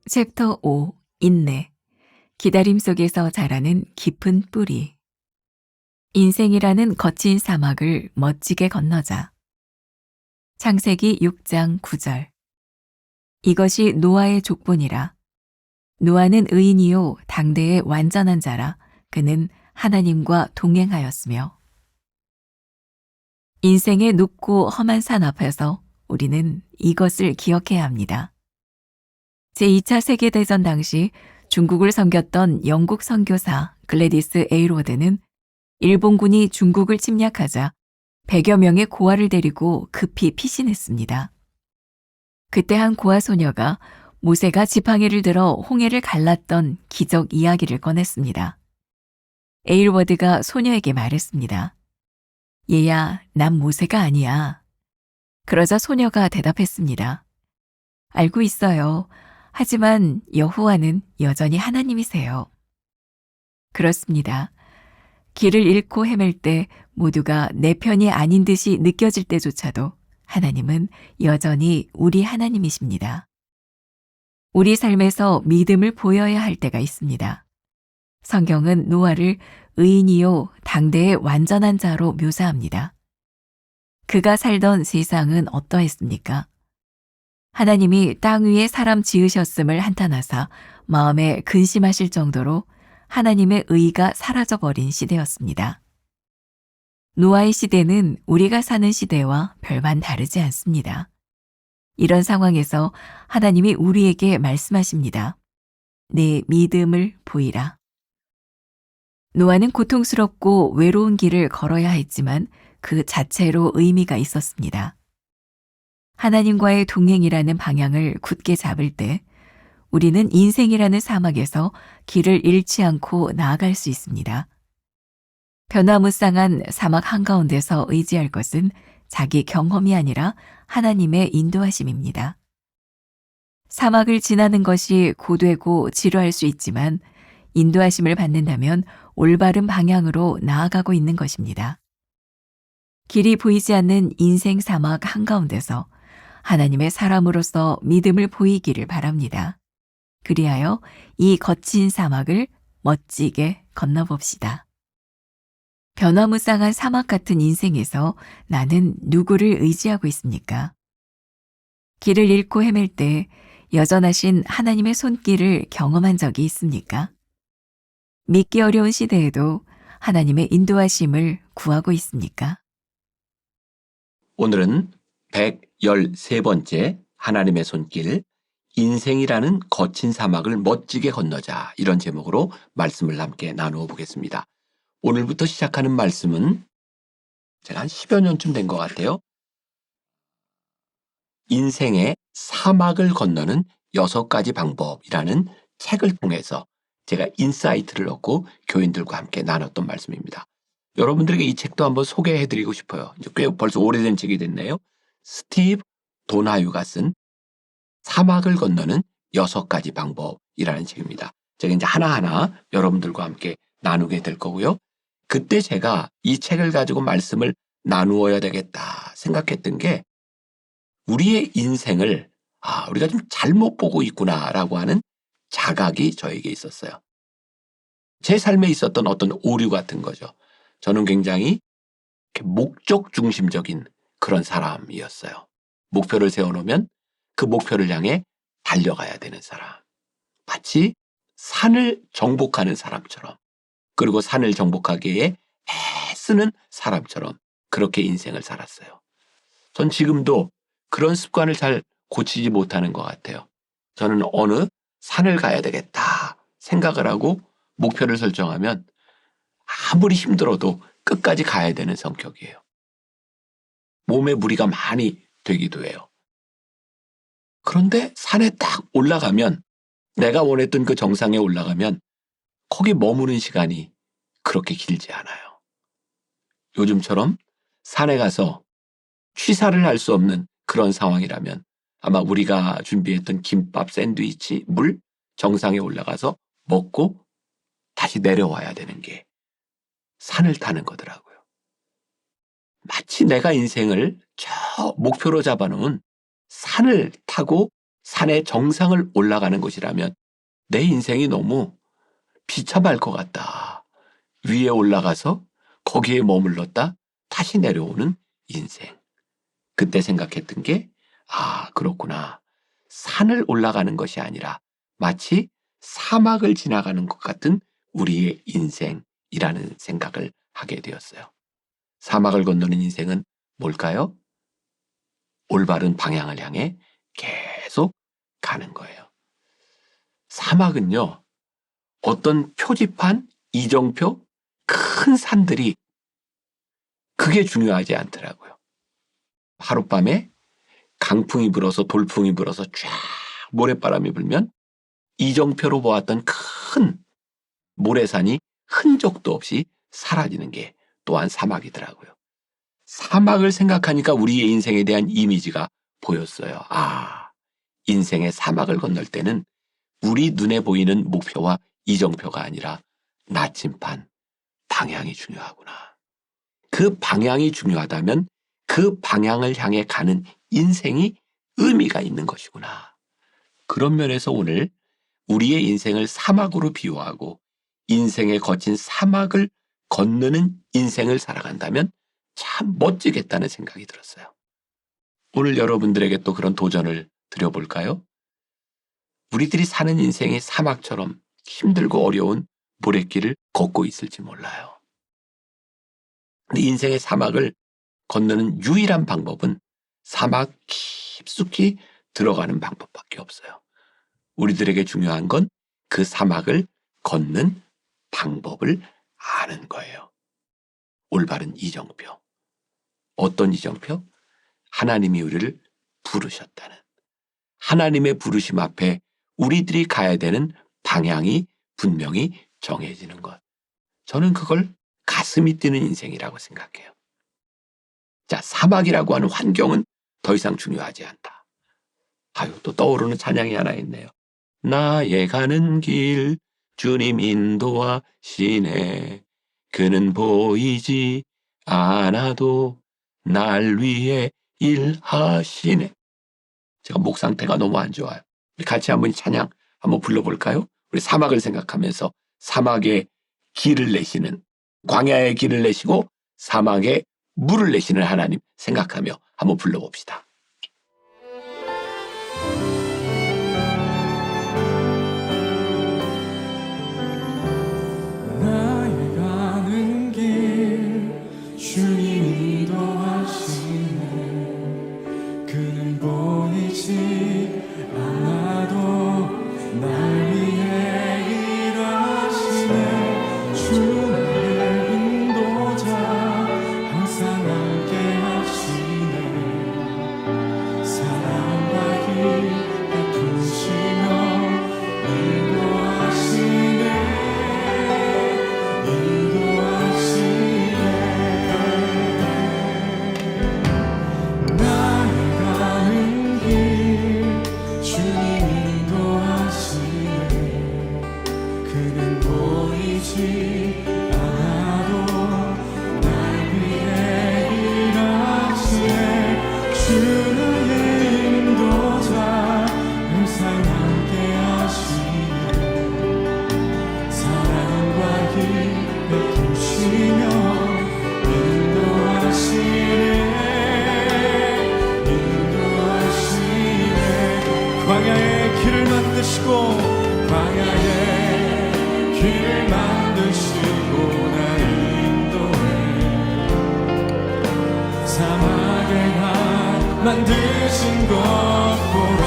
챕터 5. 인내. 기다림 속에서 자라는 깊은 뿌리. 인생이라는 거친 사막을 멋지게 건너자. 창세기 6장 9절. 이것이 노아의 족본이라. 노아는 의인이요 당대의 완전한 자라. 그는 하나님과 동행하였으며. 인생의 높고 험한 산 앞에서 우리는 이것을 기억해야 합니다. 제2차 세계대전 당시 중국을 섬겼던 영국 선교사 글래디스 에일워드는 일본군이 중국을 침략하자 100여 명의 고아를 데리고 급히 피신했습니다. 그때 한 고아 소녀가 모세가 지팡이를 들어 홍해를 갈랐던 기적 이야기를 꺼냈습니다. 에일워드가 소녀에게 말했습니다. 얘야, 난 모세가 아니야. 그러자 소녀가 대답했습니다. 알고 있어요. 하지만 여호와는 여전히 하나님이세요. 그렇습니다. 길을 잃고 헤맬 때 모두가 내 편이 아닌 듯이 느껴질 때조차도 하나님은 여전히 우리 하나님이십니다. 우리 삶에서 믿음을 보여야 할 때가 있습니다. 성경은 노아를 의인이요 당대의 완전한 자로 묘사합니다. 그가 살던 세상은 어떠했습니까? 하나님이 땅 위에 사람 지으셨음을 한탄하사 마음에 근심하실 정도로 하나님의 의가 사라져버린 시대였습니다. 노아의 시대는 우리가 사는 시대와 별반 다르지 않습니다. 이런 상황에서 하나님이 우리에게 말씀하십니다. 내 믿음을 보이라. 노아는 고통스럽고 외로운 길을 걸어야 했지만 그 자체로 의미가 있었습니다. 하나님과의 동행이라는 방향을 굳게 잡을 때 우리는 인생이라는 사막에서 길을 잃지 않고 나아갈 수 있습니다. 변화무쌍한 사막 한가운데서 의지할 것은 자기 경험이 아니라 하나님의 인도하심입니다. 사막을 지나는 것이 고되고 지루할 수 있지만 인도하심을 받는다면 올바른 방향으로 나아가고 있는 것입니다. 길이 보이지 않는 인생 사막 한가운데서 하나님의 사람으로서 믿음을 보이기를 바랍니다. 그리하여 이 거친 사막을 멋지게 건너봅시다. 변화무쌍한 사막 같은 인생에서 나는 누구를 의지하고 있습니까? 길을 잃고 헤맬 때 여전하신 하나님의 손길을 경험한 적이 있습니까? 믿기 어려운 시대에도 하나님의 인도하심을 구하고 있습니까? 오늘은 113번째 하나님의 손길, 인생이라는 거친 사막을 멋지게 건너자, 이런 제목으로 말씀을 함께 나누어 보겠습니다. 오늘부터 시작하는 말씀은 제가 한 10여 년쯤 된 것 같아요. 인생의 사막을 건너는 6가지 방법이라는 책을 통해서 제가 인사이트를 얻고 교인들과 함께 나눴던 말씀입니다. 여러분들에게 이 책도 한번 소개해드리고 싶어요. 이제 꽤 벌써 오래된 책이 됐네요. 스티브 도나유가 쓴 사막을 건너는 6가지 방법이라는 책입니다. 제가 이제 하나하나 여러분들과 함께 나누게 될 거고요. 그때 제가 이 책을 가지고 말씀을 나누어야 되겠다 생각했던 게 우리의 인생을 우리가 좀 잘못 보고 있구나라고 하는 자각이 저에게 있었어요. 제 삶에 있었던 어떤 오류 같은 거죠. 저는 굉장히 목적 중심적인 그런 사람이었어요. 목표를 세워놓으면 그 목표를 향해 달려가야 되는 사람. 마치 산을 정복하는 사람처럼, 그리고 산을 정복하기에 애쓰는 사람처럼 그렇게 인생을 살았어요. 전 지금도 그런 습관을 잘 고치지 못하는 것 같아요. 저는 어느 산을 가야 되겠다 생각을 하고 목표를 설정하면 아무리 힘들어도 끝까지 가야 되는 성격이에요. 몸에 무리가 많이 되기도 해요. 그런데 산에 딱 올라가면, 내가 원했던 그 정상에 올라가면 거기 머무는 시간이 그렇게 길지 않아요. 요즘처럼 산에 가서 취사를 할 수 없는 그런 상황이라면 아마 우리가 준비했던 김밥, 샌드위치, 물, 정상에 올라가서 먹고 다시 내려와야 되는 게 산을 타는 거더라고요. 마치 내가 인생을 저 목표로 잡아놓은 산을 타고 산의 정상을 올라가는 것이라면 내 인생이 너무 비참할 것 같다. 위에 올라가서 거기에 머물렀다 다시 내려오는 인생. 그때 생각했던 게 그렇구나. 산을 올라가는 것이 아니라 마치 사막을 지나가는 것 같은 우리의 인생이라는 생각을 하게 되었어요. 사막을 건너는 인생은 뭘까요? 올바른 방향을 향해 계속 가는 거예요. 사막은요, 어떤 표지판, 이정표, 큰 산들이 그게 중요하지 않더라고요. 하룻밤에 강풍이 불어서 돌풍이 불어서 쫙 모래바람이 불면 이정표로 보았던 큰 모래산이 흔적도 없이 사라지는 게 또한 사막이더라고요. 사막을 생각하니까 우리의 인생에 대한 이미지가 보였어요. 인생의 사막을 건널 때는 우리 눈에 보이는 목표와 이정표가 아니라 나침반, 방향이 중요하구나. 그 방향이 중요하다면 그 방향을 향해 가는 인생이 의미가 있는 것이구나. 그런 면에서 오늘 우리의 인생을 사막으로 비유하고 인생의 거친 사막을 건너는 인생을 살아간다면 참 멋지겠다는 생각이 들었어요. 오늘 여러분들에게 또 그런 도전을 드려볼까요? 우리들이 사는 인생이 사막처럼 힘들고 어려운 모래길을 걷고 있을지 몰라요. 근데 인생의 사막을 건너는 유일한 방법은 사막 깊숙이 들어가는 방법밖에 없어요. 우리들에게 중요한 건 그 사막을 걷는 방법을 아는 거예요. 올바른 이정표. 어떤 이정표? 하나님이 우리를 부르셨다는. 하나님의 부르심 앞에 우리들이 가야 되는 방향이 분명히 정해지는 것. 저는 그걸 가슴이 뛰는 인생이라고 생각해요. 자, 사막이라고 하는 환경은 더 이상 중요하지 않다. 또 떠오르는 찬양이 하나 있네요. 나의 가는 길 주님 인도하시네. 그는 보이지 않아도 날 위해 일하시네. 제가 목 상태가 너무 안 좋아요. 우리 같이 한번 찬양 한번 불러볼까요? 우리 사막을 생각하면서 사막에 길을 내시는, 광야의 길을 내시고 사막에 물을 내시는 하나님 생각하며 한번 불러봅시다. 나의 가는 길 주님 인도하시네. 그는 보이지 않아도 날 위해 일하시네. 주 나의 인도자 항상 함께 하시네. 사랑과 힘 베푸시며 광야의 길을 만드시고 광야의 길을 만드시고 날 인도해. 사막의 강 만드신 것 보라.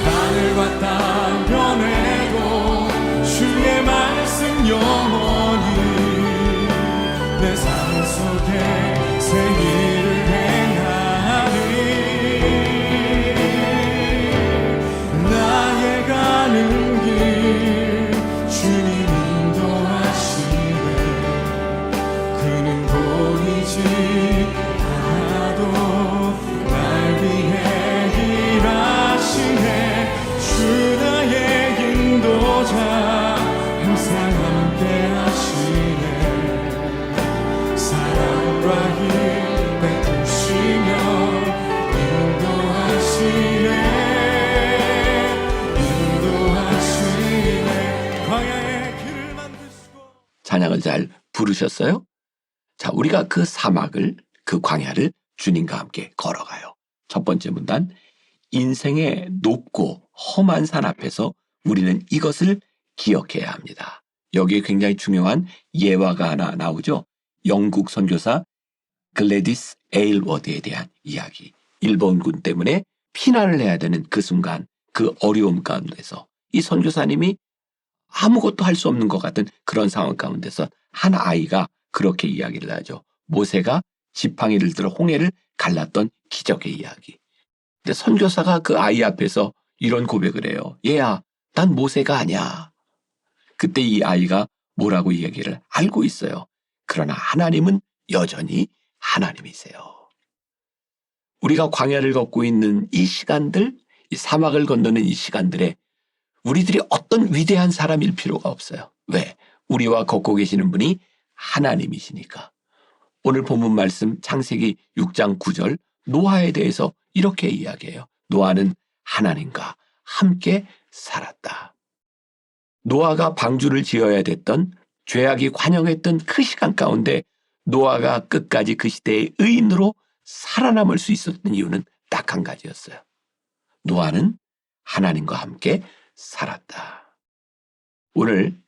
하늘과 땅 변해도 주의 말씀 영원히 내 삶 속에 새 일을 행하리. 나의 가는 길 주님 인도하시네. 그는 보이지 않아도 부르셨어요? 자, 우리가 그 사막을, 그 광야를 주님과 함께 걸어가요. 첫 번째 문단, 인생의 높고 험한 산 앞에서 우리는 이것을 기억해야 합니다. 여기에 굉장히 중요한 예화가 하나 나오죠. 영국 선교사 글래디스 에일워드에 대한 이야기. 일본군 때문에 피난을 해야 되는 그 순간, 그 어려움 가운데서 이 선교사님이 아무것도 할 수 없는 것 같은 그런 상황 가운데서 한 아이가 그렇게 이야기를 하죠. 모세가 지팡이를 들어 홍해를 갈랐던 기적의 이야기. 근데 선교사가 그 아이 앞에서 이런 고백을 해요. 얘야, 난 모세가 아니야. 그때 이 아이가 뭐라고 이야기를 알고 있어요. 그러나 하나님은 여전히 하나님이세요. 우리가 광야를 걷고 있는 이 시간들, 이 사막을 건너는 이 시간들에 우리들이 어떤 위대한 사람일 필요가 없어요. 왜? 우리와 걷고 계시는 분이 하나님이시니까. 오늘 본문 말씀 창세기 6장 9절 노아에 대해서 이렇게 이야기해요. 노아는 하나님과 함께 살았다. 노아가 방주를 지어야 됐던 죄악이 관영했던 그 시간 가운데 노아가 끝까지 그 시대의 의인으로 살아남을 수 있었던 이유는 딱 한 가지였어요. 노아는 하나님과 함께 살았다. 오늘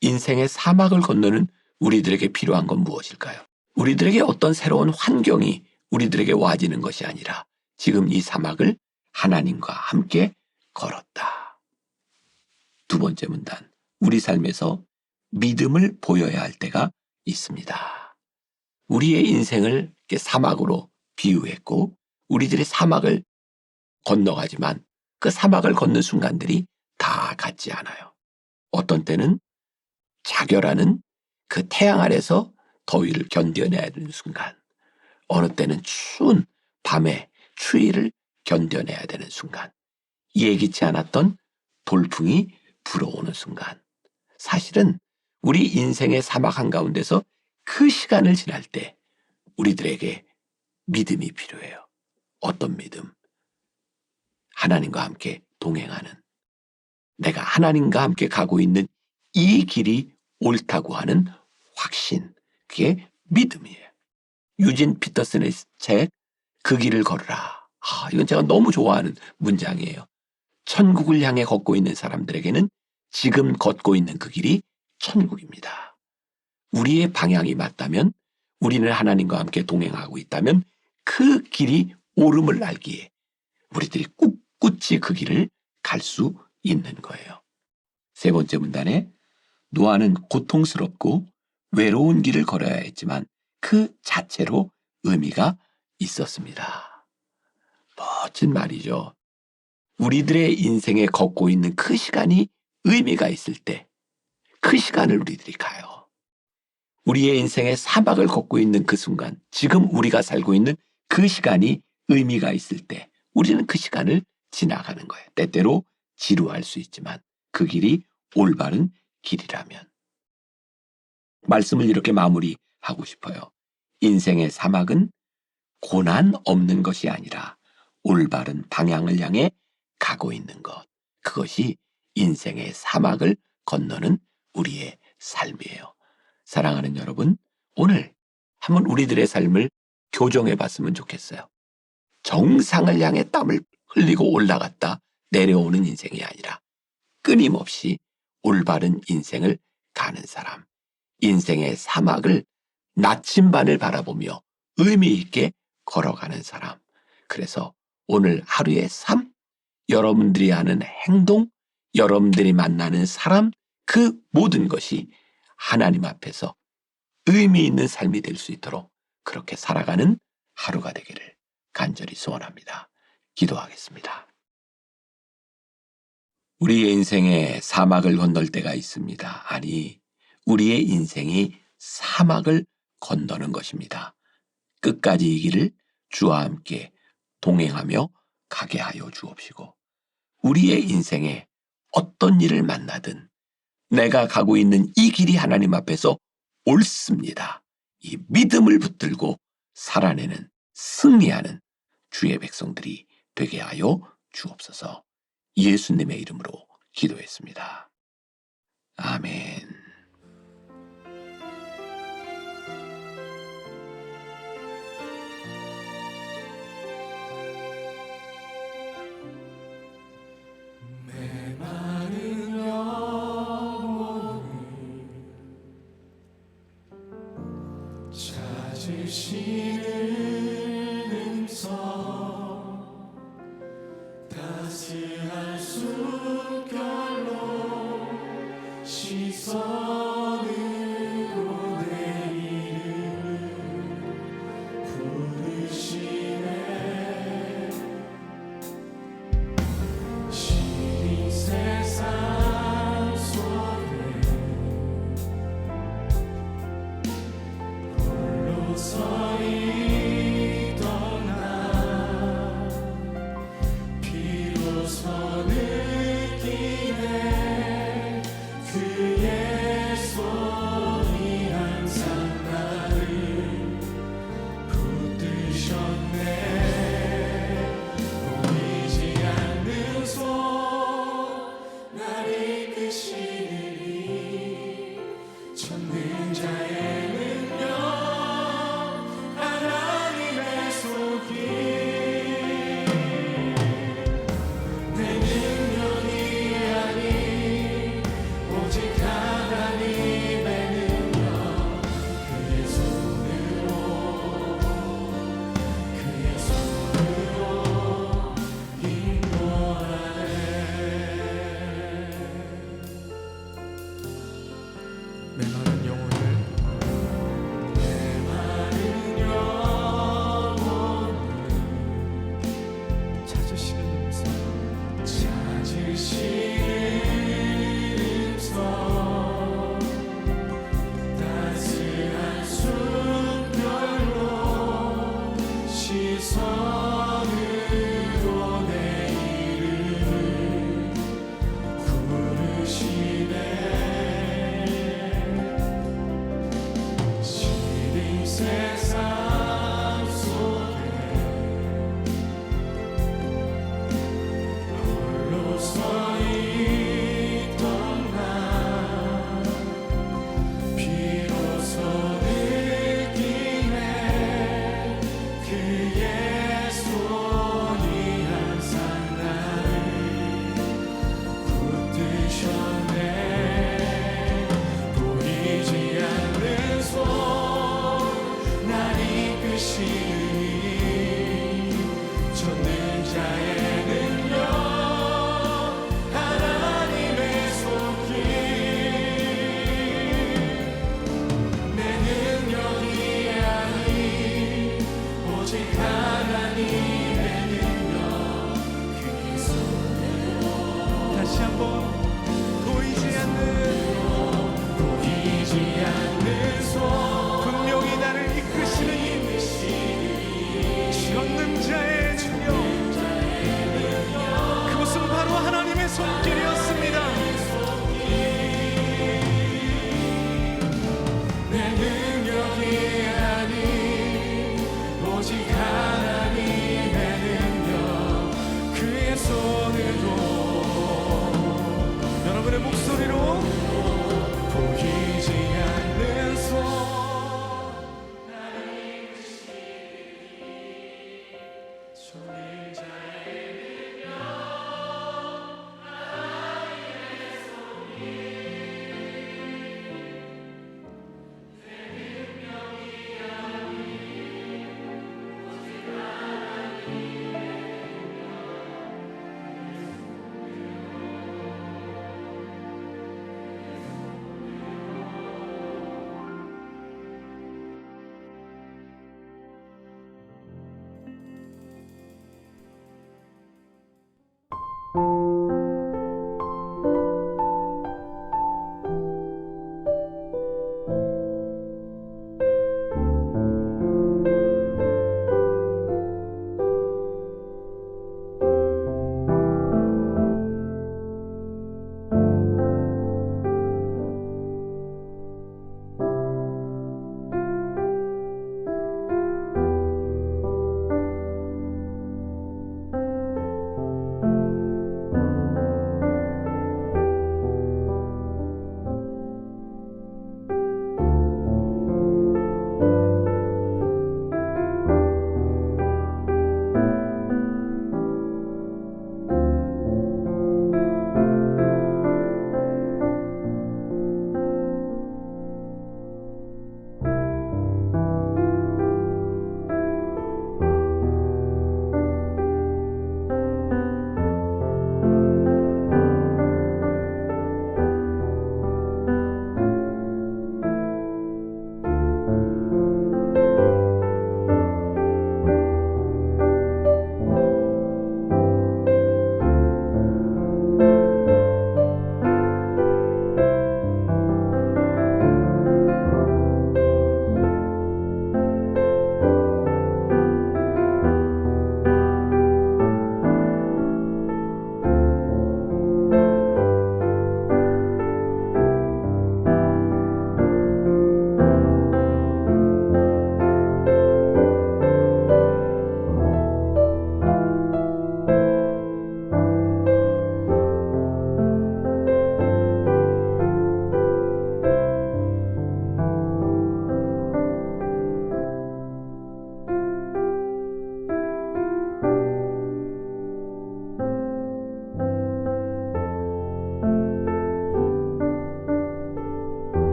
인생의 사막을 건너는 우리들에게 필요한 건 무엇일까요? 우리들에게 어떤 새로운 환경이 우리들에게 와지는 것이 아니라 지금 이 사막을 하나님과 함께 걸었다. 두 번째 문단, 우리 삶에서 믿음을 보여야 할 때가 있습니다. 우리의 인생을 이렇게 사막으로 비유했고 우리들이 사막을 건너가지만 그 사막을 걷는 순간들이 다 같지 않아요. 어떤 때는 자결하는 그 태양 아래서 더위를 견뎌내야 되는 순간, 어느 때는 추운 밤에 추위를 견뎌내야 되는 순간, 예기치 않았던 돌풍이 불어오는 순간, 사실은 우리 인생의 사막 한가운데서 그 시간을 지날 때 우리들에게 믿음이 필요해요. 어떤 믿음? 하나님과 함께 동행하는, 내가 하나님과 함께 가고 있는 이 길이 옳다고 하는 확신, 그게 믿음이에요. 유진 피터슨의 책 그 길을 걸으라. 이건 제가 너무 좋아하는 문장이에요. 천국을 향해 걷고 있는 사람들에게는 지금 걷고 있는 그 길이 천국입니다. 우리의 방향이 맞다면, 우리는 하나님과 함께 동행하고 있다면 그 길이 옳음을 알기에 우리들이 꿋꿋이 그 길을 갈 수 있는 거예요. 세 번째 문단에 노아는 고통스럽고 외로운 길을 걸어야 했지만 그 자체로 의미가 있었습니다. 멋진 말이죠. 우리들의 인생에 걷고 있는 그 시간이 의미가 있을 때 그 시간을 우리들이 가요. 우리의 인생의 사막을 걷고 있는 그 순간, 지금 우리가 살고 있는 그 시간이 의미가 있을 때 우리는 그 시간을 지나가는 거예요. 때때로 지루할 수 있지만 그 길이 올바른 길이라면. 말씀을 이렇게 마무리하고 싶어요. 인생의 사막은 고난 없는 것이 아니라 올바른 방향을 향해 가고 있는 것. 그것이 인생의 사막을 건너는 우리의 삶이에요. 사랑하는 여러분, 오늘 한번 우리들의 삶을 교정해 봤으면 좋겠어요. 정상을 향해 땀을 흘리고 올라갔다 내려오는 인생이 아니라 끊임없이 올바른 인생을 가는 사람, 인생의 사막을 나침반을 바라보며 의미 있게 걸어가는 사람. 그래서 오늘 하루의 삶, 여러분들이 하는 행동, 여러분들이 만나는 사람, 그 모든 것이 하나님 앞에서 의미 있는 삶이 될 수 있도록 그렇게 살아가는 하루가 되기를 간절히 소원합니다. 기도하겠습니다. 우리의 인생에 사막을 건널 때가 있습니다. 아니, 우리의 인생이 사막을 건너는 것입니다. 끝까지 이 길을 주와 함께 동행하며 가게 하여 주옵시고, 우리의 인생에 어떤 일을 만나든 내가 가고 있는 이 길이 하나님 앞에서 옳습니다. 이 믿음을 붙들고 살아내는, 승리하는 주의 백성들이 되게 하여 주옵소서. 예수님의 이름으로 기도했습니다. 아멘. 따스한 숲결로 씻어